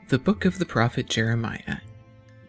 The Book of the Prophet Jeremiah.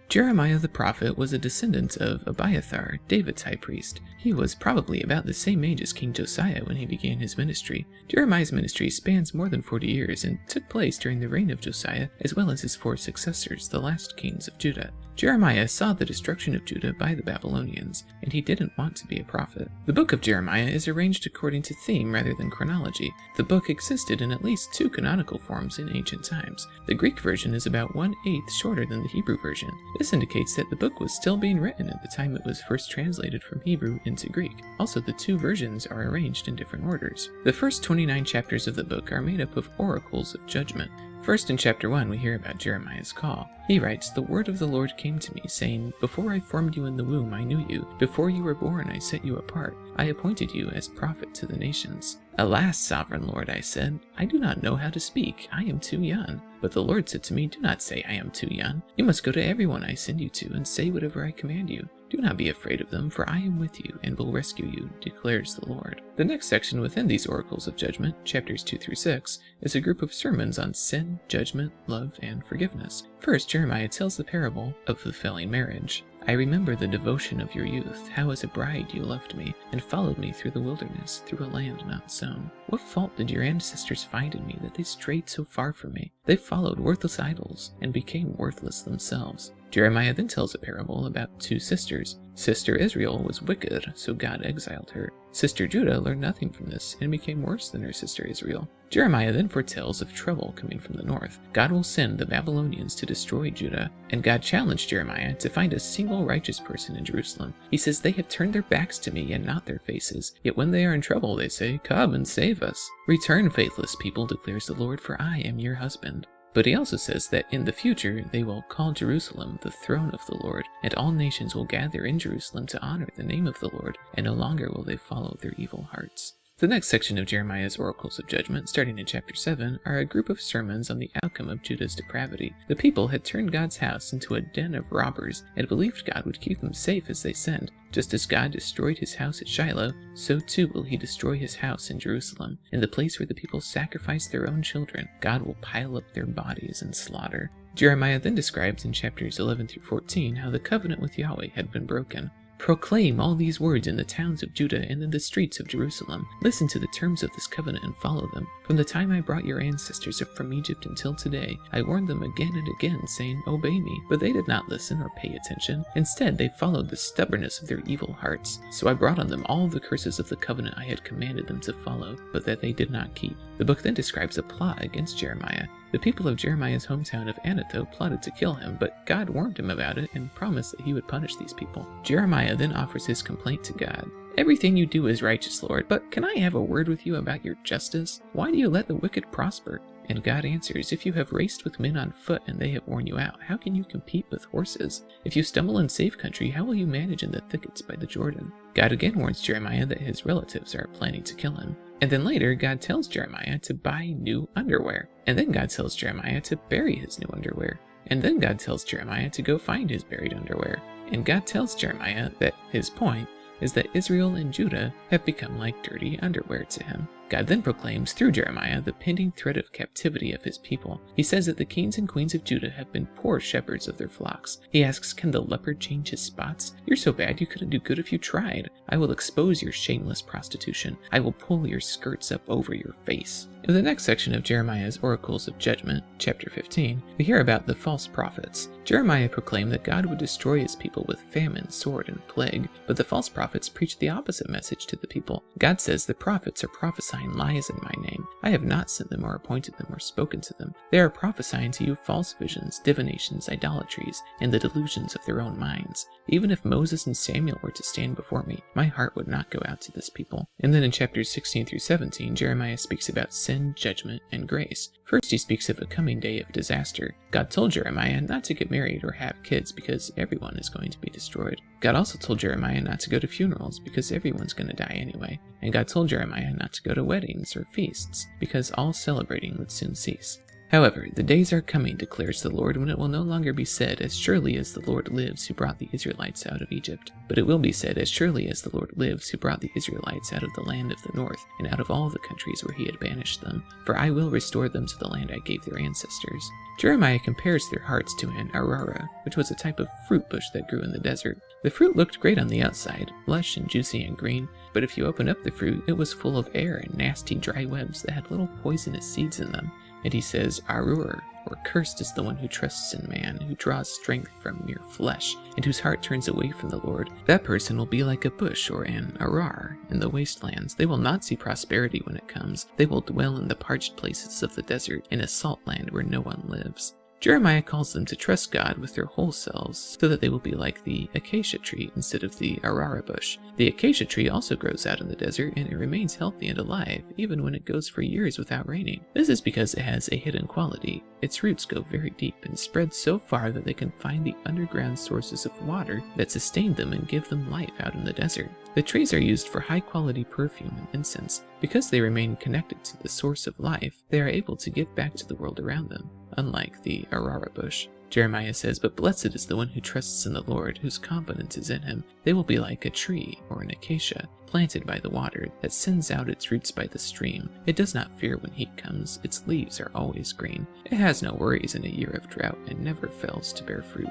Jeremiah the prophet was a descendant of Abiathar, David's high priest. He was probably about the same age as King Josiah when he began his ministry. Jeremiah's ministry spans more than 40 years and took place during the reign of Josiah as well as his 4 successors, the last kings of Judah. Jeremiah saw the destruction of Judah by the Babylonians, and he didn't want to be a prophet. The book of Jeremiah is arranged according to theme rather than chronology. The book existed in at least 2 canonical forms in ancient times. The Greek version is about 1/8 shorter than the Hebrew version. This indicates that the book was still being written at the time it was first translated from Hebrew into Greek. Also, the 2 versions are arranged in different orders. The first 29 chapters of the book are made up of oracles of judgment. First, in chapter 1, we hear about Jeremiah's call. He writes, "The word of the Lord came to me, saying, Before I formed you in the womb, I knew you. Before you were born, I set you apart. I appointed you as prophet to the nations. Alas, sovereign Lord, I said, I do not know how to speak. I am too young. But the Lord said to me, Do not say I am too young. You must go to everyone I send you to and say whatever I command you. Do not be afraid of them, for I am with you and will rescue you, declares the Lord." The next section within these oracles of judgment, chapters 2 through 6, is a group of sermons on sin, judgment, love, and forgiveness. First, Jeremiah tells the parable of the failing marriage. "I remember the devotion of your youth, how as a bride you loved me, and followed me through the wilderness, through a land not sown. What fault did your ancestors find in me that they strayed so far from me? They followed worthless idols, and became worthless themselves." Jeremiah then tells a parable about 2 sisters. Sister Israel was wicked, so God exiled her. Sister Judah learned nothing from this and became worse than her sister Israel. Jeremiah then foretells of trouble coming from the north. God will send the Babylonians to destroy Judah, and God challenged Jeremiah to find a single righteous person in Jerusalem. He says, "They have turned their backs to me and not their faces. Yet when they are in trouble, they say, 'Come and save us.' Return, faithless people, declares the Lord, for I am your husband." But he also says that in the future they will call Jerusalem the throne of the Lord, and all nations will gather in Jerusalem to honor the name of the Lord, and no longer will they follow their evil hearts. The next section of Jeremiah's oracles of judgment, starting in chapter 7, are a group of sermons on the outcome of Judah's depravity. The people had turned God's house into a den of robbers and believed God would keep them safe as they sinned. Just as God destroyed his house at Shiloh, so too will he destroy his house in Jerusalem. In the place where the people sacrifice their own children, God will pile up their bodies in slaughter. Jeremiah then describes in chapters 11 through 14 how the covenant with Yahweh had been broken. "Proclaim all these words in the towns of Judah and in the streets of Jerusalem. Listen to the terms of this covenant and follow them. From the time I brought your ancestors up from Egypt until today, I warned them again and again, saying, 'Obey me.' But they did not listen or pay attention. Instead, they followed the stubbornness of their evil hearts. So I brought on them all the curses of the covenant I had commanded them to follow, but that they did not keep." The book then describes a plot against Jeremiah. The people of Jeremiah's hometown of Anathoth plotted to kill him, but God warned him about it and promised that he would punish these people. Jeremiah then offers his complaint to God. "Everything you do is righteous, Lord, but can I have a word with you about your justice? Why do you let the wicked prosper?" And God answers, "If you have raced with men on foot and they have worn you out, how can you compete with horses? If you stumble in safe country, how will you manage in the thickets by the Jordan?" God again warns Jeremiah that his relatives are planning to kill him. And then later, God tells Jeremiah to buy new underwear. And then God tells Jeremiah to bury his new underwear. And then God tells Jeremiah to go find his buried underwear. And God tells Jeremiah that his point is that Israel and Judah have become like dirty underwear to him. God then proclaims through Jeremiah the pending threat of captivity of his people. He says that the kings and queens of Judah have been poor shepherds of their flocks. He asks, "Can the leopard change his spots? You're so bad you couldn't do good if you tried. I will expose your shameless prostitution. I will pull your skirts up over your face." In the next section of Jeremiah's oracles of judgment, chapter 15, we hear about the false prophets. Jeremiah proclaimed that God would destroy his people with famine, sword, and plague, but the false prophets preached the opposite message to the people. God says the prophets are prophesying lies in my name. I have not sent them or appointed them or spoken to them. They are prophesying to you false visions, divinations, idolatries, and the delusions of their own minds. Even if Moses and Samuel were to stand before me, my heart would not go out to this people. And then in chapters 16 through 17, Jeremiah speaks about sin, judgment, and grace. First, he speaks of a coming day of disaster. God told Jeremiah not to get married or have kids because everyone is going to be destroyed. God also told Jeremiah not to go to funerals because everyone's going to die anyway. And God told Jeremiah not to go to weddings or feasts because all celebrating would soon cease. However, the days are coming, declares the Lord, when it will no longer be said, as surely as the Lord lives who brought the Israelites out of Egypt, but it will be said, as surely as the Lord lives who brought the Israelites out of the land of the north, and out of all the countries where he had banished them, for I will restore them to the land I gave their ancestors. Jeremiah compares their hearts to an arara, which was a type of fruit bush that grew in the desert. The fruit looked great on the outside, lush and juicy and green, but if you opened up the fruit, it was full of air and nasty dry webs that had little poisonous seeds in them. And he says, Arur, or cursed is the one who trusts in man, who draws strength from mere flesh, and whose heart turns away from the Lord. That person will be like a bush or an arar in the wastelands. They will not see prosperity when it comes. They will dwell in the parched places of the desert, in a salt land where no one lives. Jeremiah calls them to trust God with their whole selves, so that they will be like the acacia tree instead of the arara bush. The acacia tree also grows out in the desert, and it remains healthy and alive, even when it goes for years without raining. This is because it has a hidden quality. Its roots go very deep and spread so far that they can find the underground sources of water that sustain them and give them life out in the desert. The trees are used for high-quality perfume and incense. Because they remain connected to the source of life, they are able to give back to the world around them, unlike the arara bush. Jeremiah says, But blessed is the one who trusts in the Lord, whose confidence is in him. They will be like a tree, or an acacia, planted by the water, that sends out its roots by the stream. It does not fear when heat comes. Its leaves are always green. It has no worries in a year of drought, and never fails to bear fruit.